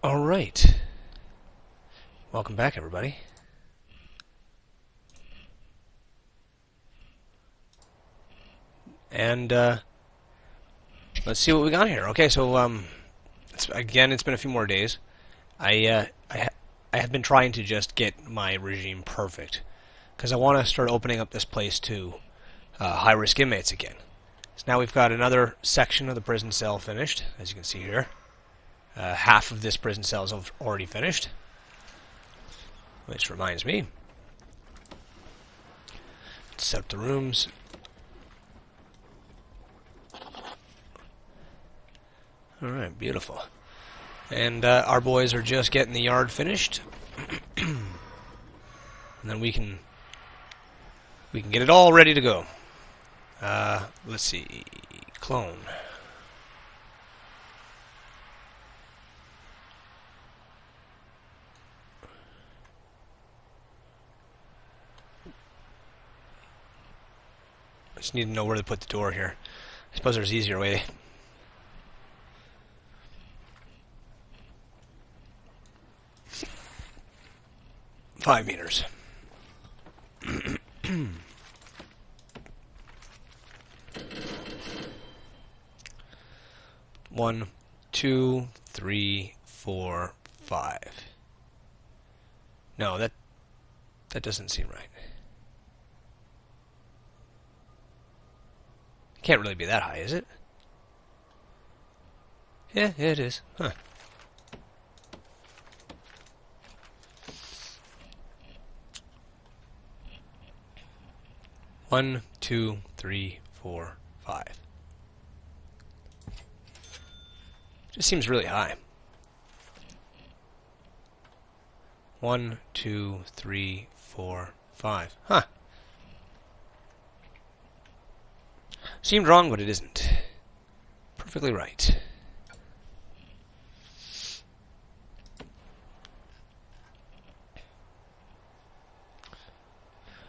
All right. Welcome back, everybody. And let's see what we got here. Okay, so it's been a few more days. I have been trying to just get my regime perfect because I want to start opening up this place to high-risk inmates again. So now we've got another section of the prison cell finished, as you can see here. Half of this prison cell is already finished. Which reminds me, let's set up the rooms. Alright, beautiful. And our boys are just getting the yard finished. And then we can get it all ready to go. Let's see. Clone. I just need to know where to put the door here. I suppose there's an easier way. $5 meters. 1, 2, 3, 4, 5. No, that doesn't seem right. Can't really be that high, is it? Yeah, it is. Huh. One, 2, 3, 4, 5. Just seems really high. 1, 2, 3, 4, 5. Huh. Seemed wrong, but it isn't. Perfectly right.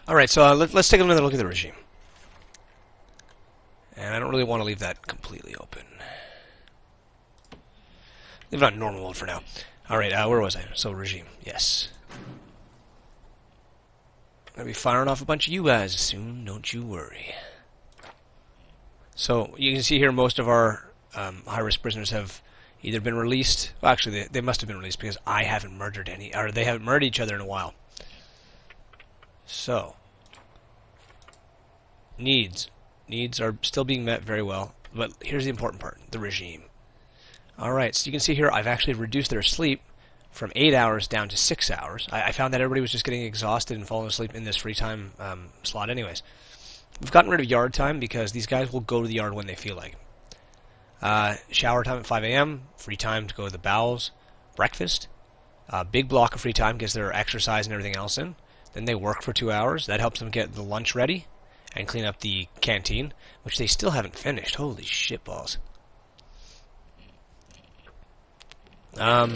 Alright, so let's take another look at the regime. And I don't really want to leave that completely open. Leave it on normal mode for now. Alright, where was I? So, regime. Yes. I'm going to be firing off a bunch of you guys soon, don't you worry. So, you can see here most of our high-risk prisoners have either been released... Well, actually, they must have been released because I haven't murdered any... Or they haven't murdered each other in a while. So, needs are still being met very well, but here's the important part, the regime. Alright, so you can see here I've actually reduced their sleep from 8 hours down to 6 hours. I found that everybody was just getting exhausted and falling asleep in this free time slot anyways. We've gotten rid of yard time because these guys will go to the yard when they feel like it. Shower time at 5 a.m., free time to go to the bowels, breakfast, big block of free time because they're exercise and everything else in. Then they work for 2 hours. That helps them get the lunch ready and clean up the canteen, which they still haven't finished. Holy shitballs. I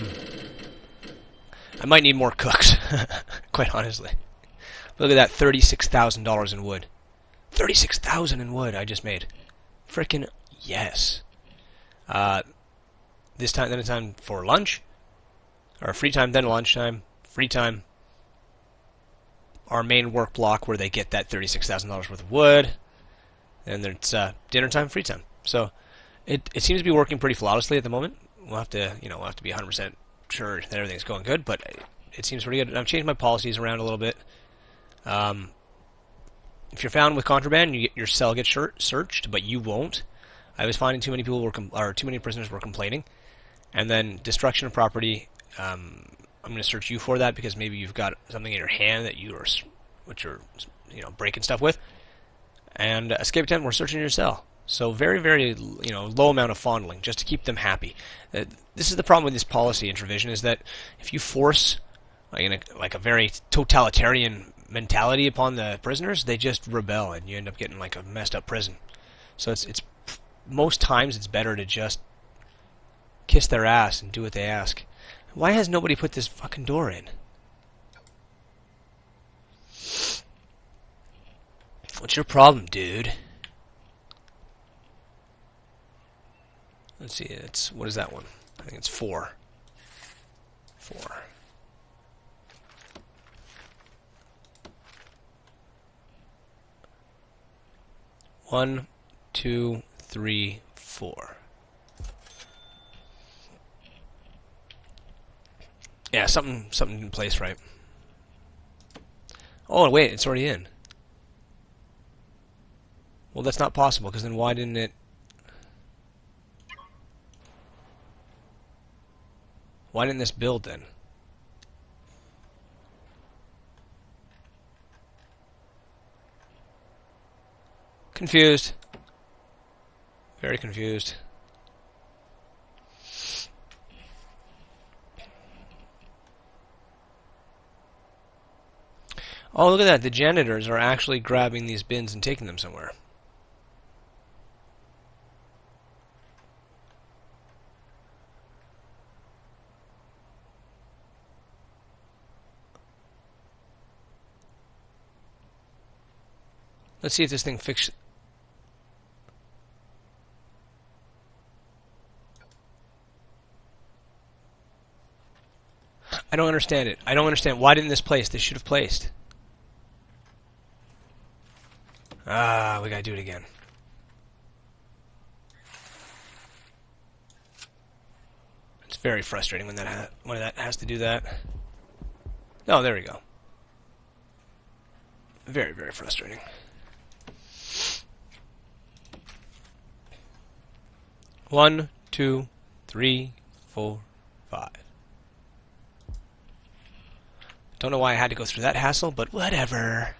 might need more cooks, quite honestly. Look at that, $36,000 in wood. $36,000 in wood I just made. Frickin' yes. This time, then it's time for lunch. Or free time, then lunchtime. Free time. Our main work block where they get that $36,000 worth of wood, and then it's dinner time, free time. So it seems to be working pretty flawlessly at the moment. We'll have to be 100% sure that everything's going good, but it seems pretty good. And I've changed my policies around a little bit. If you're found with contraband, your cell gets searched, but you won't. I was finding too many prisoners were complaining, and then destruction of property. I'm going to search you for that because maybe you've got something in your hand that you're breaking stuff with. And escape attempt, we're searching your cell. So very, very, low amount of fondling just to keep them happy. This is the problem with this policy introvision is that if you force like a very totalitarian mentality upon the prisoners, they just rebel and you end up getting like a messed up prison. So it's most times it's better to just kiss their ass and do what they ask. Why has nobody put this fucking door in? What's your problem, dude? Let's see, what is that one? I think it's 4. 4. One, two, three, 4. Yeah, something in place, right? Oh wait, it's already in. Well, that's not possible, because then why didn't it... Why didn't this build then? Confused. Very confused. Oh, look at that. The janitors are actually grabbing these bins and taking them somewhere. Let's see if this thing fixes... I don't understand it. I don't understand. Why didn't this place? This should have placed. Ah, we gotta do it again. It's very frustrating when that has to do that. Oh, there we go. Very, very frustrating. One, two, three, 4, 5. Don't know why I had to go through that hassle, but whatever.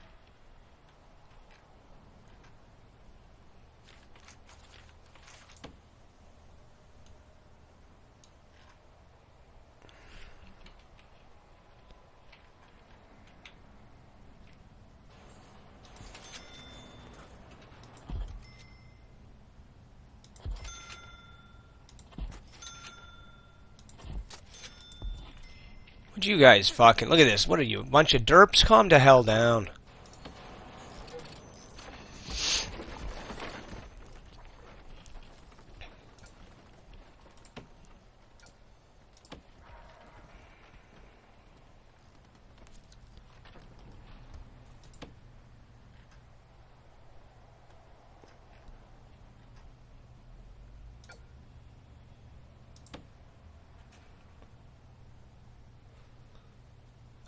Would you guys fucking... Look at this. What are you? A bunch of derps? Calm the hell down.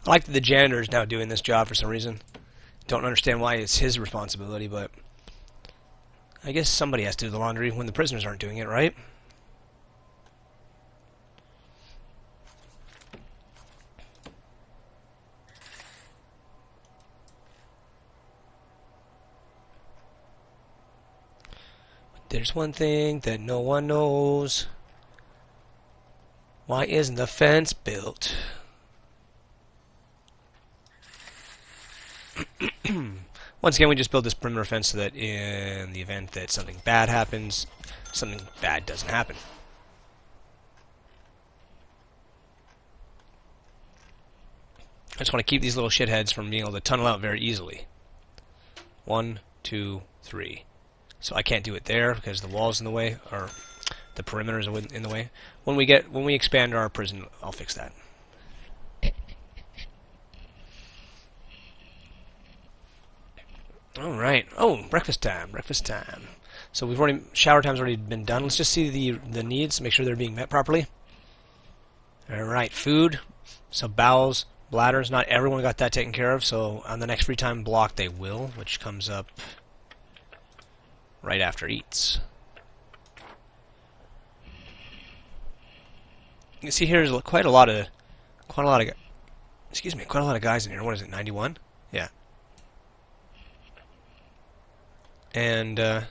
I like that the janitor is now doing this job for some reason. Don't understand why it's his responsibility, but I guess somebody has to do the laundry when the prisoners aren't doing it, right? But there's one thing that no one knows. Why isn't the fence built? Once again, we just build this perimeter fence so that in the event that something bad happens, something bad doesn't happen. I just want to keep these little shitheads from being able to tunnel out very easily. 1, 2, 3. So I can't do it there because the wall's in the way, or the perimeter is in the way. When we expand our prison, I'll fix that. All right. Oh, breakfast time. Breakfast time. So we've already shower time's already been done. Let's just see the needs, make sure they're being met properly. All right. Food. So bowels, bladders. Not everyone got that taken care of. So on the next free time block, they will, which comes up right after eats. You can see here's quite a lot of guys in here. What is it? 91? Yeah. And I'm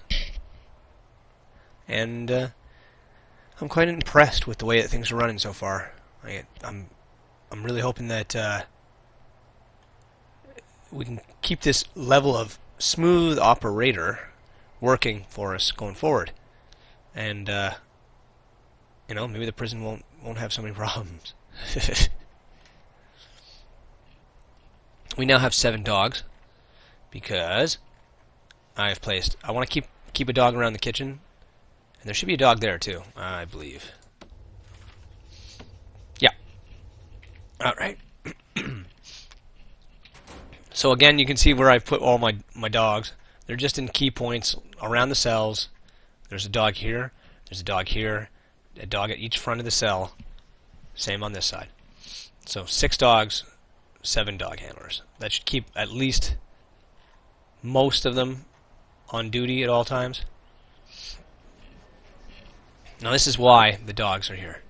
quite impressed with the way that things are running so far. I'm really hoping that we can keep this level of smooth operator working for us going forward, and you know, maybe the prison won't have so many problems. We now have 7 dogs because I want to keep a dog around the kitchen, and there should be a dog there too, I believe. Yeah. Alright. So again, you can see where I've put all my dogs. They're just in key points around the cells. There's a dog here, there's a dog here, a dog at each front of the cell. Same on this side. So 6 dogs, 7 dog handlers. That should keep at least most of them on duty at all times. Now this is why the dogs are here.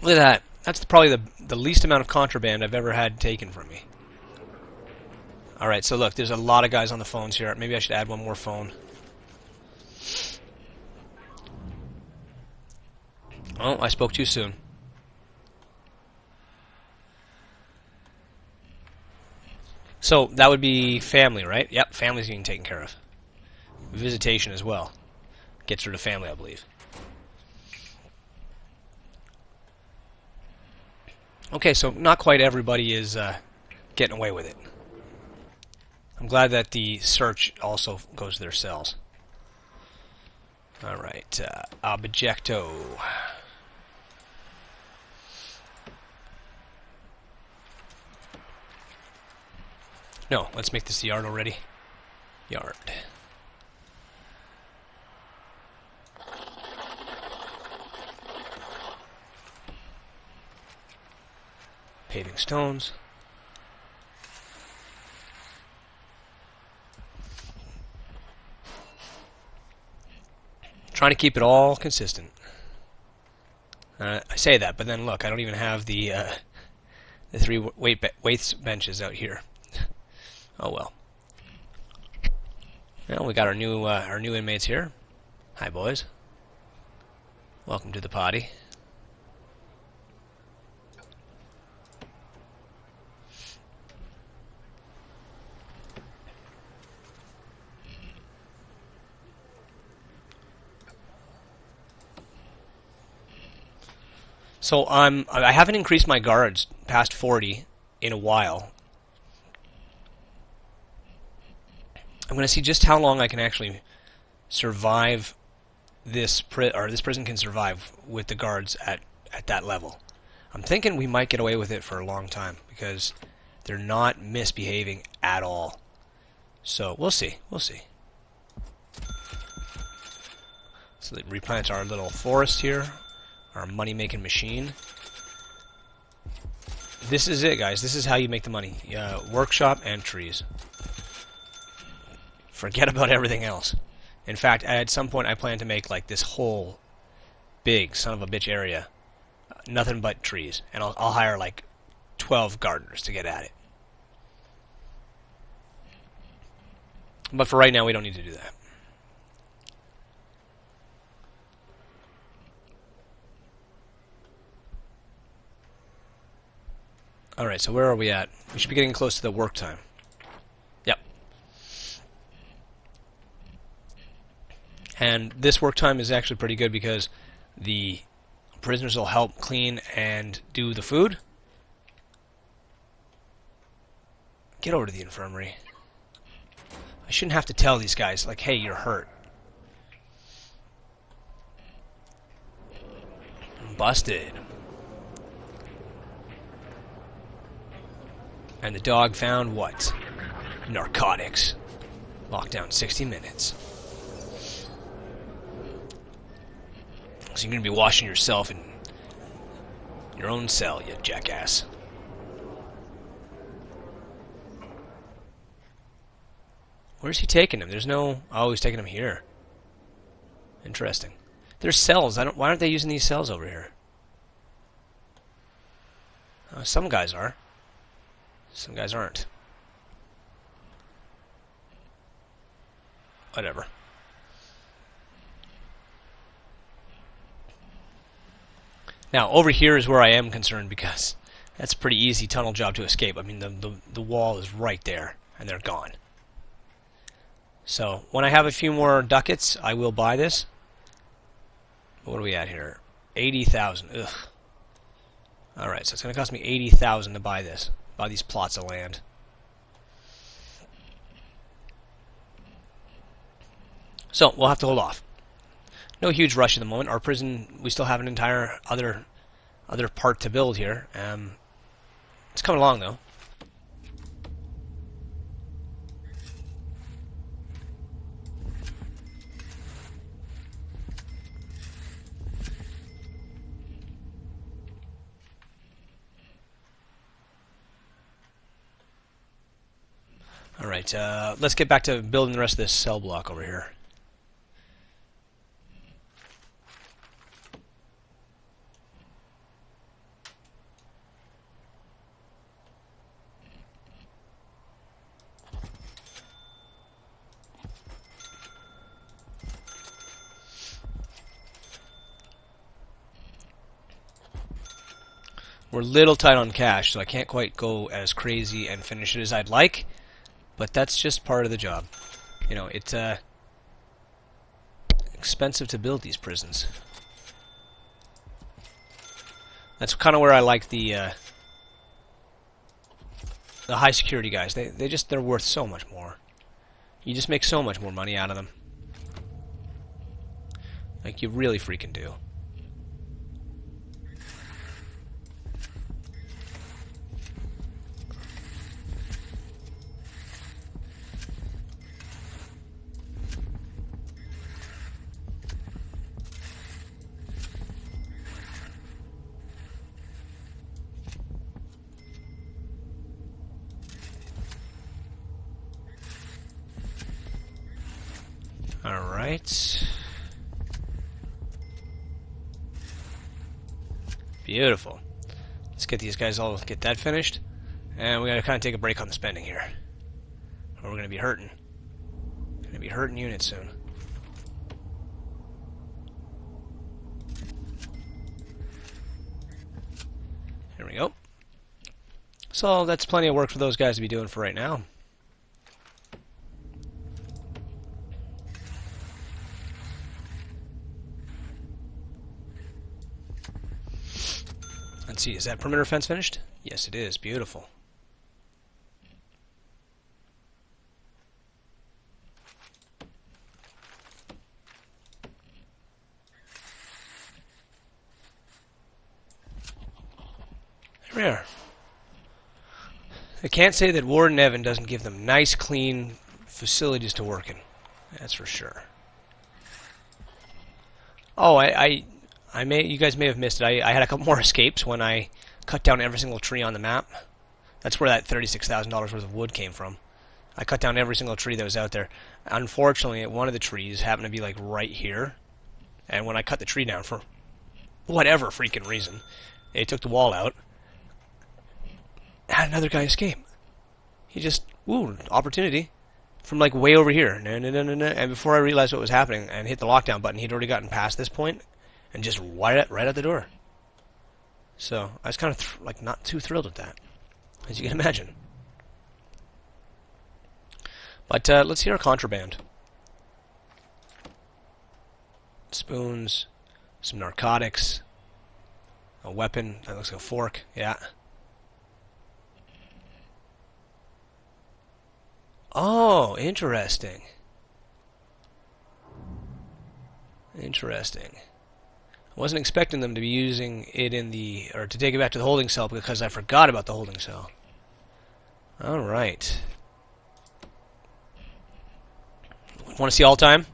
Look at that. That's probably the least amount of contraband I've ever had taken from me. Alright, so look, there's a lot of guys on the phones here. Maybe I should add one more phone. Oh, I spoke too soon. So, that would be family, right? Yep, family's getting taken care of. Visitation as well. Gets rid of family, I believe. Okay, so not quite everybody is getting away with it. I'm glad that the search also goes to their cells. Alright, Objecto. No, let's make this the yard already. Yard. Paving stones. Trying to keep it all consistent. I say that, but then look, I don't even have the 3 weights benches out here. Oh well. Well, we got our new inmates here. Hi, boys. Welcome to the party. So I haven't increased my guards past 40 in a while. I'm going to see just how long I can actually survive this prison can survive with the guards at that level. I'm thinking we might get away with it for a long time because they're not misbehaving at all. So we'll see. We'll see. So that replants our little forest here. Our money-making machine. This is it, guys. This is how you make the money. Workshop and trees. Forget about everything else. In fact, at some point I plan to make like this whole big son of a bitch area. Nothing but trees. And I'll hire like 12 gardeners to get at it. But for right now, we don't need to do that. Alright, so where are we at? We should be getting close to the work time. Yep. And this work time is actually pretty good because the prisoners will help clean and do the food. Get over to the infirmary. I shouldn't have to tell these guys, like, hey, you're hurt. Busted. And the dog found what? Narcotics. Lockdown 60 minutes. So you're going to be washing yourself in your own cell, you jackass. Where's he taking him? There's no... Oh, he's taking him here. Interesting. There's cells. Why aren't they using these cells over here? Some guys are. Some guys aren't. Whatever. Now, over here is where I am concerned because that's a pretty easy tunnel job to escape. I mean, the wall is right there, and they're gone. So, when I have a few more ducats, I will buy this. What are we at here? 80,000. Ugh. Alright, so it's going to cost me 80,000 to buy this. buy these plots of land. So we'll have to hold off. No huge rush at the moment. Our prison, we still have an entire other part to build here. It's coming along though. Alright, let's get back to building the rest of this cell block over here. We're a little tight on cash, so I can't quite go as crazy and finish it as I'd like. But that's just part of the job. You know, it's expensive to build these prisons. That's kind of where I like the high security guys. They're worth so much more. You just make so much more money out of them. Like you really freaking do. Alright. Beautiful. Let's get these guys all, get that finished. And we gotta kind of take a break on the spending here. Or we're gonna be hurting. Gonna be hurting units soon. There we go. So that's plenty of work for those guys to be doing for right now. Let's see, is that perimeter fence finished? Yes, it is. Beautiful. There we are. I can't say that Warden Evan doesn't give them nice, clean facilities to work in. That's for sure. Oh, you guys may have missed it. I had a couple more escapes when I cut down every single tree on the map. That's where that $36,000 worth of wood came from. I cut down every single tree that was out there. Unfortunately, one of the trees happened to be like right here. And when I cut the tree down for whatever freaking reason, they took the wall out. Had another guy escape. He just, opportunity. From like way over here. And before I realized what was happening and hit the lockdown button, he'd already gotten past this point. And just right out the door. So I was kind of like not too thrilled with that, as you can imagine. But let's see our contraband. Spoons, some narcotics, a weapon that looks like a fork. Yeah. Oh, interesting. Interesting. I wasn't expecting them to be using it or to take it back to the holding cell because I forgot about the holding cell. Alright. Want to see all time?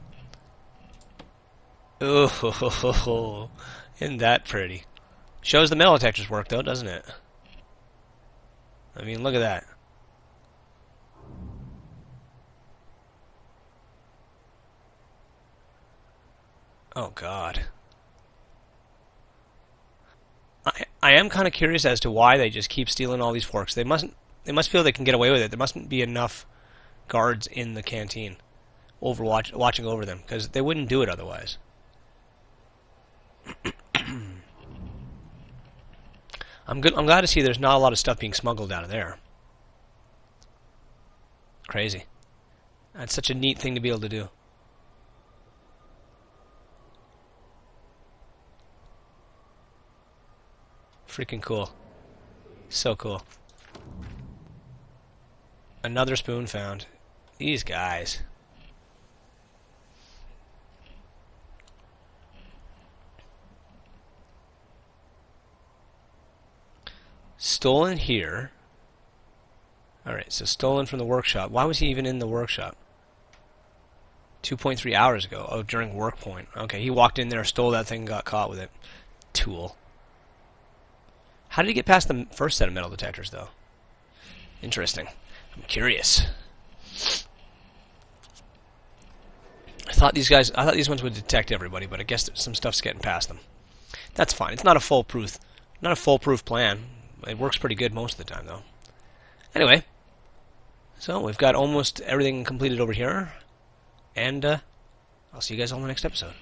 Oh, isn't that pretty? Shows the metal detectors work though, doesn't it? I mean, look at that. Oh God. I am kind of curious as to why they just keep stealing all these forks. They must feel they can get away with it. There mustn't be enough guards in the canteen watching over them, because they wouldn't do it otherwise. I'm glad to see there's not a lot of stuff being smuggled out of there. Crazy. That's such a neat thing to be able to do. Freaking cool. So cool. Another spoon found. These guys. Stolen here. Alright, so stolen from the workshop. Why was he even in the workshop? 2.3 hours ago. Oh, during work point. Okay, he walked in there, stole that thing, and got caught with it. Tool. How did he get past the first set of metal detectors, though? Interesting. I'm curious. I thought these ones would detect everybody, but I guess some stuff's getting past them. That's fine. It's not a foolproof plan. It works pretty good most of the time, though. Anyway, so we've got almost everything completed over here, and I'll see you guys all in the next episode.